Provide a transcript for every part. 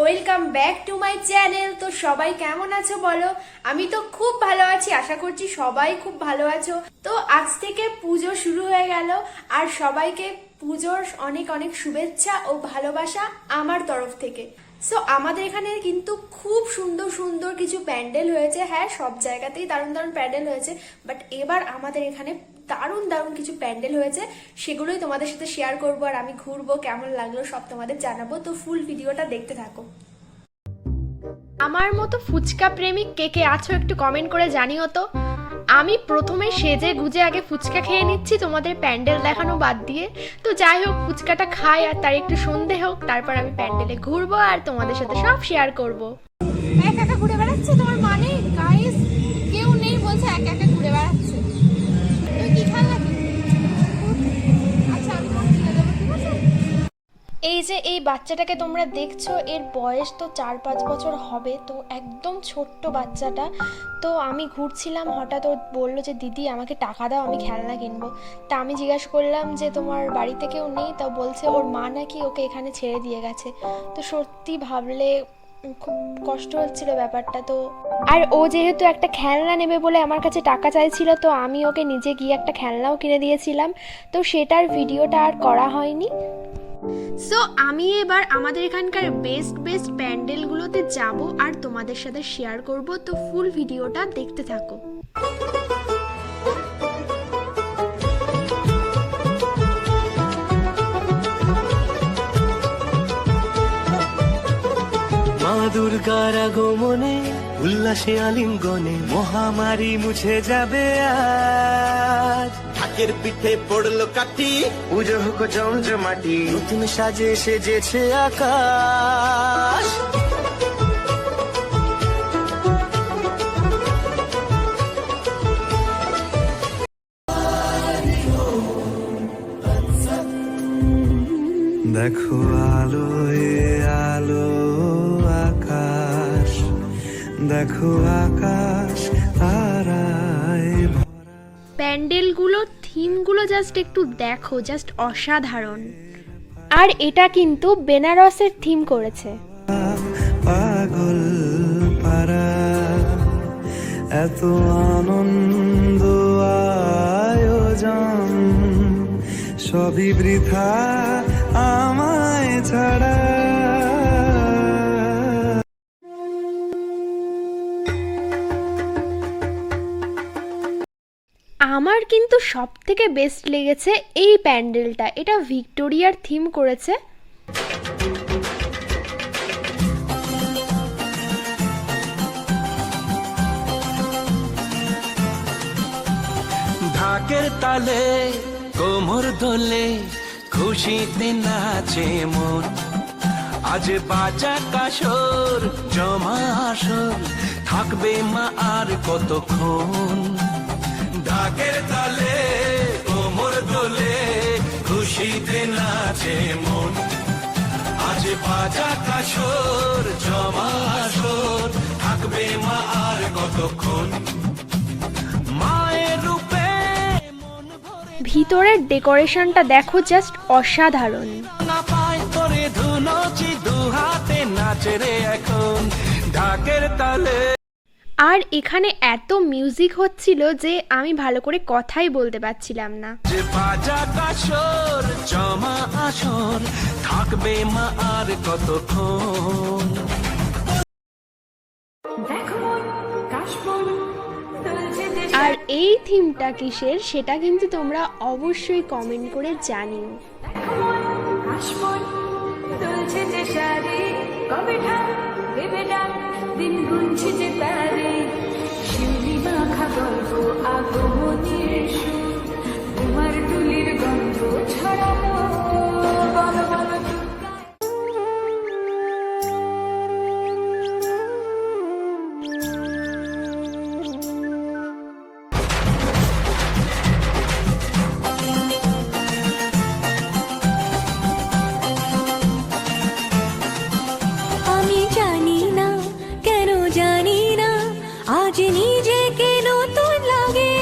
Welcome back to my channel. তো সবাই কেমন আছো বলো? আমি তো খুব ভালো আছি, আশা করছি সবাই খুব ভালো আছো। তো আজ থেকে পুজো শুরু হয়ে গেল, আর সবাইকে পুজোর অনেক অনেক শুভেচ্ছা ও ভালোবাসা আমার তরফ থেকে। সো আমাদের এখানে কিন্তু খুব সুন্দর সুন্দর কিছু প্যান্ডেল হয়েছে। হ্যাঁ, সব জায়গাতেই দারুণ দারুণ প্যান্ডেল হয়েছে, বাট এবার আমাদের এখানে দারুণ দারুণ কিছু প্যান্ডেল হয়েছে, সেগুলোই তোমাদের সাথে শেয়ার করবো। আর আমি ঘুরবো, কেমন লাগলো সব তোমাদের জানাবো। তো ফুল ভিডিওটা দেখতে থাকো। আমার মতো ফুচকা প্রেমিক কে কে আছো একটু কমেন্ট করে জানিও তো। আমি প্রথমে সেজে গুজে আগে ফুচকা খেয়ে নিচ্ছি, তোমাদের প্যান্ডেল দেখানো বাদ দিয়ে। তো যাই হোক, ফুচকাটা খাই আর তার একটু সন্ধে হোক, তারপর আমি প্যান্ডেলে ঘুরবো আর তোমাদের সাথে সব শেয়ার করবো। একা একা ঘুরে বেড়াচ্ছে, তোমার মানে গাইস কেউ নেই বলছে একা একা ঘুরে বেড়াচ্ছে। তুই কি খেলা নাকি? আচ্ছা আমি তোমাকে কিনে দেবো, ঠিক আছে? এই যে এই বাচ্চাটাকে তোমরা দেখছো, এর বয়স তো 4-5 বছর হবে, তো একদম ছোট্ট বাচ্চাটা। তো আমি ঘুরছিলাম, হঠাৎ ও বললো যে দিদি আমাকে টাকা দাও, আমি খেলনা কিনবো। তা আমি জিজ্ঞাসা করলাম যে তোমার বাড়িতে কেউ নেই? তা বলছে ওর মা নাকি ওকে এখানে ছেড়ে দিয়ে গেছে। তো সত্যি ভাবলে খুব কষ্ট হচ্ছিল ব্যাপারটা। তো আর ও যেহেতু একটা খেলনা নেবে বলে আমার কাছে টাকা চাইছিল, তো আমি ওকে নিজে গিয়ে একটা খেলনাও কিনে দিয়েছিলাম। তো সেটার ভিডিওটা আর করা হয়নি। সো আমি এবার আমাদের এখানকার বেস্ট প্যান্ডেলগুলোতে যাব আর তোমাদের সাথে শেয়ার করব। তো ফুল ভিডিওটা দেখতে থাকো। মা দুর্গার আগমনে উল্লাসে আলিঙ্গনে মহামারী মুছে যাবে আজ। ঢাকের পিঠে পড়লো কাঠি, পুজো হোক জমজমাটি, নতুন সাজে সেজেছে আকাশ। দেখো আলোয় আলো আকাশ, দেখো আকাশ তারায় ভরা। প্যান্ডেলগুলোর থিমগুলো জাস্ট একটু দেখো, জাস্ট অসাধারণ। আর এটা কিন্তু বেনারসের থিম করেছে। পাগল পারা এত আনন্দ আয়োজন, সবই বৃথা আমায় ছাড়া। আমার কিন্তু সব থেকে বেস্ট লেগেছে এই প্যান্ডেলটা। এটা ভিক্টোরিয়ার থিম করেছে। ঢাকের তালে কোমর দোলে খুশিতে নাচে মন, আজ বাজা কাসর জমা আসর, থাকবে মা আর কতক্ষণ। ঢাকের তালে কোমর দোলে খুশিতে নাচে মন, আজ বাজা কাসর জমা আসর, থাকবে মা আর কতক্ষণ। মায়ের রূপে ভিতরের ডেকোরেশনটা দেখো, জাস্ট অসাধারণ। না পায় করে ধুনচি দু হাতে নাচে রে এখন ঢাকের তালে। আর এখানে এত মিউজিক হচ্ছিল যে আমি ভালো করে কথাই বলতে পারছিলাম না। যে বাজা কাসর জমা আসর, থাকবে মা আর কতক্ষণ। আর এই থিমটা কিসের সেটা কিন্তু তোমরা অবশ্যই কমেন্ট করে জানিও। দিন গুনছে যে তারে শিউলি মাখা গল্প আগমনের সুর, তোমার তুলির গন্ধ ছড়ানো বলো বলো। আমি জানি না কেন জানি না আজ নিজেকে নতুন লাগে,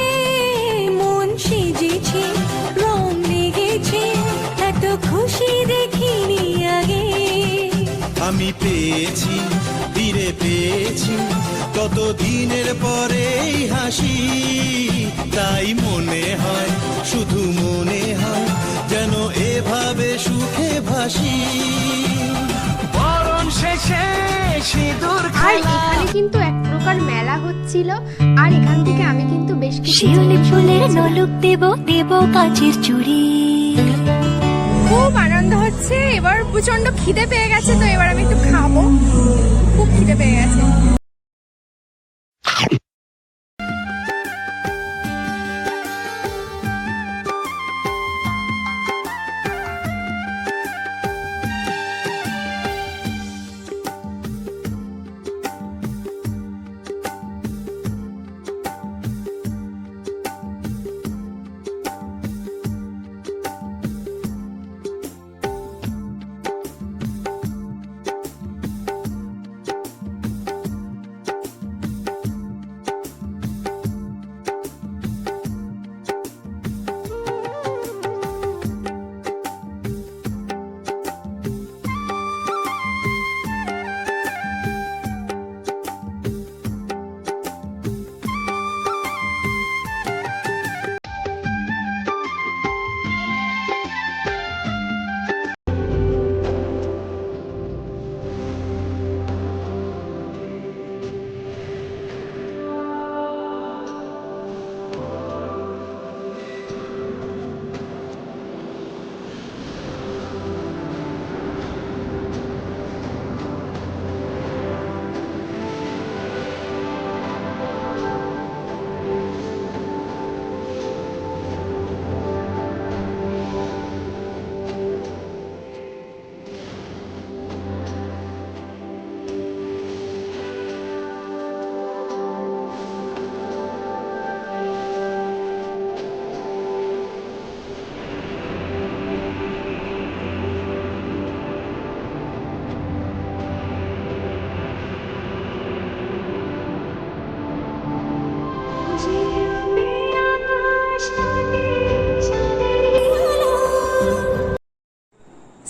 মন পেয়েছি, ফিরে পেয়েছি কত দিনের পরে এই হাসি। তাই মনে হয়, শুধু মনে হয় যেন এভাবে সুখে ভাসি। বরণ শেষে সিঁদুর আর খেলা এখানে কিন্তু এক প্রকার মেলা হচ্ছিল, আর এখান থেকে আমি কিন্তু বেশ কিছু শিউলি জিনিস ফুলের নিয়েছিলাম। নলক দেব দেব কাচের চুড়ি। খুব আনন্দ হচ্ছে, এবার প্রচন্ড খিদে পেয়ে গেছে, তো এবার আমি একটু খাবো, খুব খিদে পেয়ে গেছে।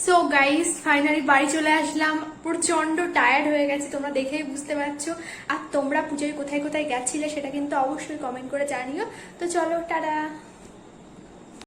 সো গাইস, ফাইনালি বাড়ি চলে আসলাম। প্রচন্ড টায়ার্ড হয়ে গেছে, তোমরা দেখেই বুঝতে পারছো। আর তোমরা পুজোয় কোথায় কোথায় গেছিলে সেটা কিন্তু অবশ্যই কমেন্ট করে জানিও। তো চলো, টাটা।